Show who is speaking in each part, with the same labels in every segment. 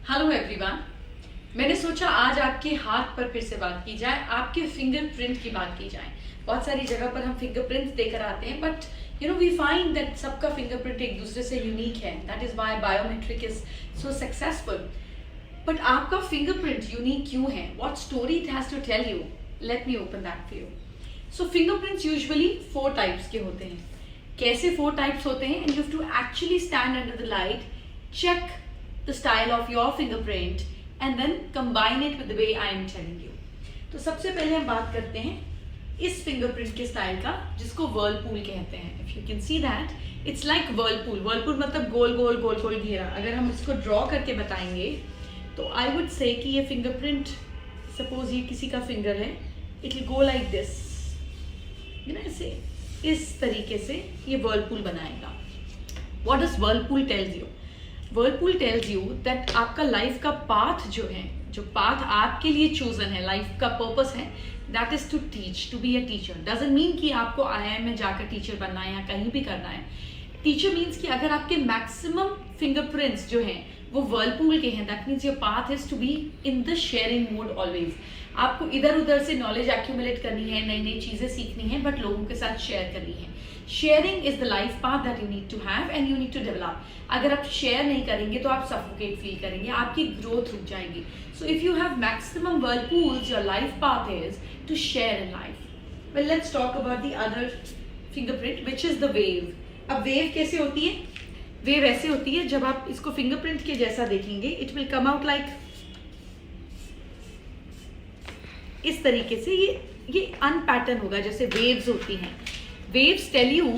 Speaker 1: Hello everyone. मैंने सोचा आज आपके हाथ पर फिर से बात की जाए, आपके फिंगरप्रिंट की बात की जाए। बहुत सारी जगह पर हम फिंगरप्रिंट देकर आते हैं, बट वी फाइंड दैट सबका फिंगरप्रिंट एक दूसरे से यूनिक है। That is why biometric is so successful. But आपका फिंगरप्रिंट यूनिक क्यों है? What story it has to tell you? Let me open that for you. So fingerprints usually 4 types के होते हैं। कैसे 4 टाइप्स होते हैं? And you have to actually stand under the light, check the style of your fingerprint and then combine it with the way I am telling you. तो सबसे पहले हम बात करते हैं इस फिंगरप्रिंट के स्टाइल का, जिसको वर्लपूल कहते हैं। If you can see that it's like Whirlpool. Whirlpool मतलब गोल गोल गोल गोल घेरा। अगर हम इसको ड्रॉ करके बताएंगे तो आई वुड से कि ये फिंगरप्रिंट, सपोज ये किसी का फिंगर है, it will go like this, ऐसे इस तरीके से ये वर्लपूल बनाएगा। What does Whirlpool tells you? Whirlpool tells you that आपका लाइफ का पाथ जो है, जो पाथ आपके लिए चूजन है, लाइफ का पर्पस है, that is to teach, to be a teacher. Doesn't mean कि आपको IIM में जाकर टीचर बनना है या कहीं भी करना है। टीचर मीन्स कि अगर आपके मैक्सिमम फिंगरप्रिंट्स जो हैं वो वर्लपूल के हैं, that means your path is to be in the sharing mode always. आपको इधर उधर से नॉलेज एक्यूमुलेट करनी है, नई नई चीजें सीखनी है, बट लोगों के साथ शेयर करनी है। Sharing is the life path that you need to have and you need to develop. अगर आप शेयर नहीं करेंगे तो आप सफोकेट फील करेंगे, आपकी ग्रोथ रुक जाएगी। So if you have maximum whirlpools, your life path is to share in life. Well, let's talk about the other fingerprint which is the wave. अब वेव कैसे होती है? वेव ऐसे होती है, जब आप इसको फिंगरप्रिंट के जैसा देखेंगे, it will come out like इस तरीके से। ये अनपैटर्न होगा, जैसे वेव्स होती हैं। Waves tell you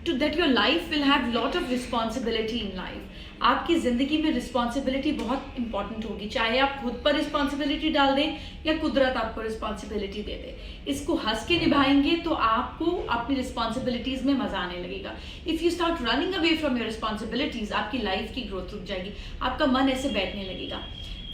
Speaker 1: to that your life will have lot of responsibility in life. आपकी जिंदगी में रिस्पॉन्सिबिलिटी बहुत इंपॉर्टेंट होगी, चाहे आप खुद पर रिस्पॉन्सिबिलिटी डाल दें या कुदरत आपको रिस्पॉन्सिबिलिटी दे दे। इसको हंस के निभाएंगे तो आपको अपनी रिस्पॉन्सिबिलिटीज में मजा आने लगेगा। If you start running away from your responsibilities, आपकी लाइफ की ग्रोथ रुक जाएगी, आपका मन ऐसे बैठने लगेगा।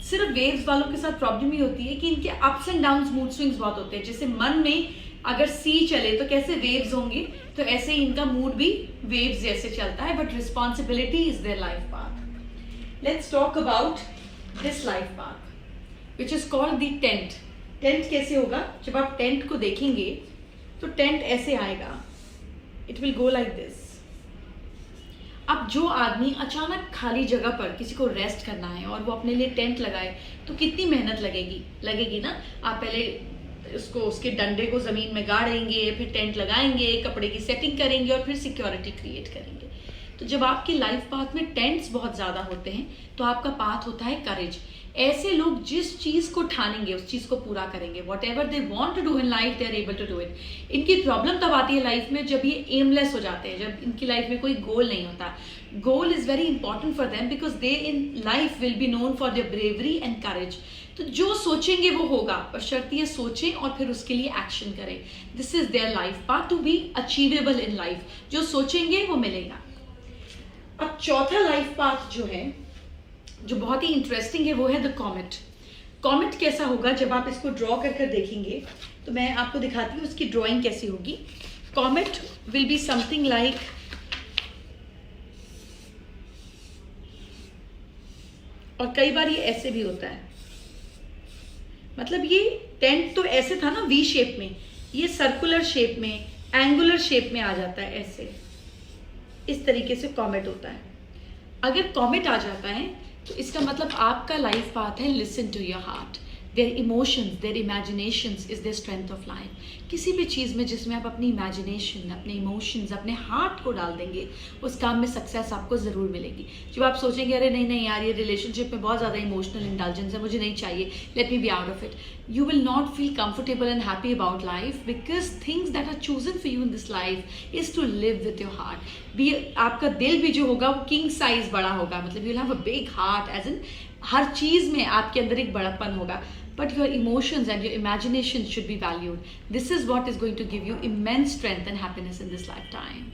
Speaker 1: सिर्फ वेव्स वालों के साथ प्रॉब्लम ही होती है कि इनके ups and downs, mood swings बहुत होते हैं। जैसे मन में अगर सी चले तो कैसे वेव्स होंगे, तो ऐसे ही इनका मूड भी वेव्स जैसे चलता है, but responsibility is their life path. Let's talk about this life path which is called the tent. Tent कैसे होगा? जब आप टेंट को देखेंगे तो टेंट ऐसे आएगा, it will go like this. अब जो आदमी अचानक खाली जगह पर किसी को रेस्ट करना है और वो अपने लिए टेंट लगाए, तो कितनी मेहनत लगेगी ना। आप पहले उसको, उसके डंडे को जमीन में गाड़ेंगे, फिर टेंट लगाएंगे, कपड़े की सेटिंग करेंगे और फिर सिक्योरिटी क्रिएट करेंगे। तो जब आपकी लाइफ पाथ में टेंट्स बहुत ज्यादा होते हैं तो आपका पाथ होता है करेज। ऐसे लोग जिस चीज को ठानेंगे उस चीज को पूरा करेंगे। Whatever they want to do in life, they are able to do it. इनकी प्रॉब्लम तब आती है लाइफ में जब ये एमलेस हो जाते हैं, जब इनकी लाइफ में कोई गोल नहीं होता। Goal is very important for them because they in life will be known for their bravery and courage. तो जो सोचेंगे वो होगा, बशर्ते ये सोचें और फिर उसके लिए एक्शन करें। This is their life path to be achievable in life. जो सोचेंगे वो मिलेगा। अब चौथा लाइफ पाथ जो है, जो बहुत ही इंटरेस्टिंग है, वो है द कॉमेट। कॉमेट कैसा होगा? जब आप इसको ड्रॉ कर देखेंगे तो मैं आपको दिखाती हूँ उसकी ड्राइंग कैसी होगी। Comet will be something like, और कई बार ये ऐसे भी होता है। मतलब ये टेंट तो ऐसे था ना वी शेप में, ये सर्कुलर शेप में, एंगुलर शेप में आ जाता है। ऐसे इस तरीके से कॉमेट होता है। अगर कॉमेट आ जाता है तो इसका मतलब आपका लाइफ पाथ है listen to your heart. Their emotions, their imaginations is their strength of life. किसी भी चीज़ में जिसमें आप अपनी इमेजिनेशन, अपने इमोशंस, अपने हार्ट को डाल देंगे, उस काम में सक्सेस आपको ज़रूर मिलेगी। जब आप सोचेंगे अरे नहीं नहीं यार, ये रिलेशनशिप में बहुत ज़्यादा इमोशनल इंडल्जेंस है, मुझे नहीं चाहिए, let me be out of it, you will not feel comfortable and happy about life because things that are chosen for you in this life is to live with your heart. भी आपका दिल भी जो होगा वो king size बड़ा होगा, मतलब you'll have a big heart, as in हर चीज में आपके अंदर एक बड़ापन होगा, but your emotions and your imagination should be valued. This is what is going to give you immense strength and happiness in this lifetime.